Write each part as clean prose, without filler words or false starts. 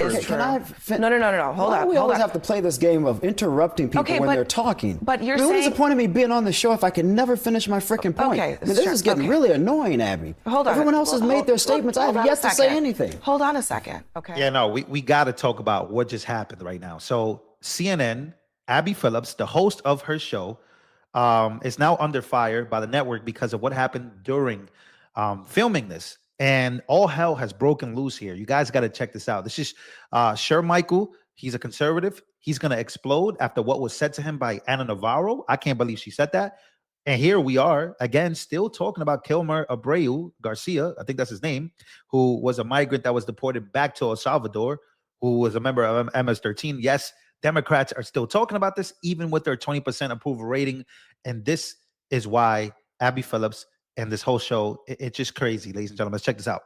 is true. No. Hold Why on. do we always have to play this game of interrupting people when they're talking? But you're saying... What is the point of me being on the show if I can never finish my freaking point? Okay. This is getting really annoying, Abby. Hold on. Everyone else has made their statements. I have yet to say anything. Hold on a second. Okay. Yeah, no, we got to talk about what just happened right now. So CNN, Abby Phillips, the host of her show, is now under fire by the network because of what happened during filming this. And all hell has broken loose here. You guys got to check this out. This is Shermichael. He's a conservative. He's going to explode after what was said to him by Ana Navarro. I can't believe she said that. And here we are, again, still talking about Kilmer Abreu Garcia, I think that's his name, who was a migrant that was deported back to El Salvador, who was a member of MS-13. Yes, Democrats are still talking about this, even with their 20% approval rating. And this is why Abby Phillips and this whole show, it's just crazy, ladies and gentlemen. Let's check this out.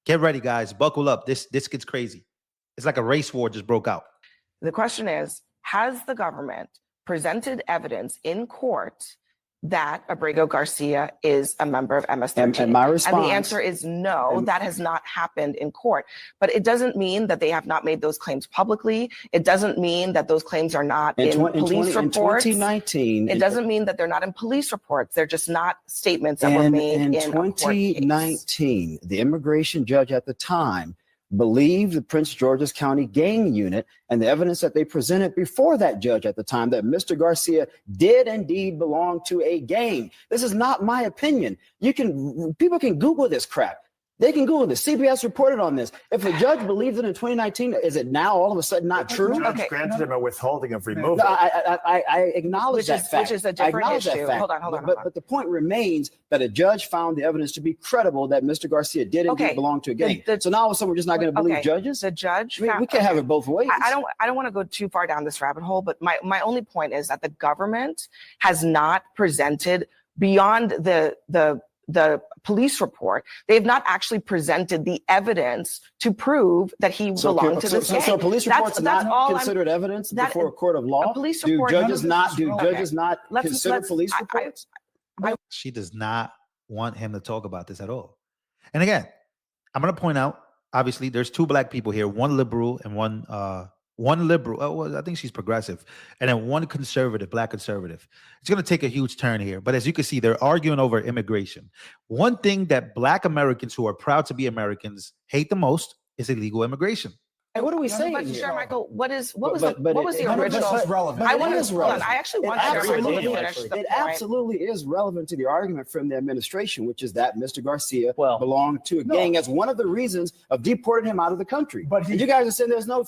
Get ready, guys. Buckle up. This gets crazy. It's like a race war just broke out. The question is, has the government presented evidence in court that Abrego Garcia is a member of MS-13? And my response, and the answer is no, that has not happened in court. But it doesn't mean that they have not made those claims publicly. It doesn't mean that those claims are not in police reports. In 2019, it doesn't mean that they're not in police reports. They're just not statements that were made in 2019. The immigration judge at the time believed the Prince George's County gang unit and the evidence that they presented before that judge at the time that Mr. Garcia did indeed belong to a gang. This is not my opinion. People can Google this crap. They can Google this. CBS reported on this. If the judge believed it in 2019, is it now all of a sudden not true? The judge granted him a withholding of removal. No, I acknowledge that fact. Which is a different issue. Hold on. But the point remains that a judge found the evidence to be credible that Mr. Garcia did indeed belong to a gang. So now all of a sudden we're just not going to believe judges? The judge we can't have it both ways. I don't want to go too far down this rabbit hole, but my only point is that the government has not presented beyond the police report. They have not actually presented the evidence to prove that he belonged to this gang. So police reports not considered evidence before a court of law? Police do report, judges not consider police reports? She does not want him to talk about this at all. And again, I'm going to point out, obviously, there's two black people here, one liberal and one liberal. I think she's progressive, and then one conservative, black conservative. It's going to take a huge turn here. But as you can see, they're arguing over immigration. One thing that black Americans who are proud to be Americans hate the most is illegal immigration. Hey, what are we saying here? Sure, Michael. What was the original? Relevant. I actually want to It absolutely is relevant to the argument from the administration, which is that Mr. Garcia belonged to a gang as one of the reasons of deporting him out of the country. But you guys are saying there's no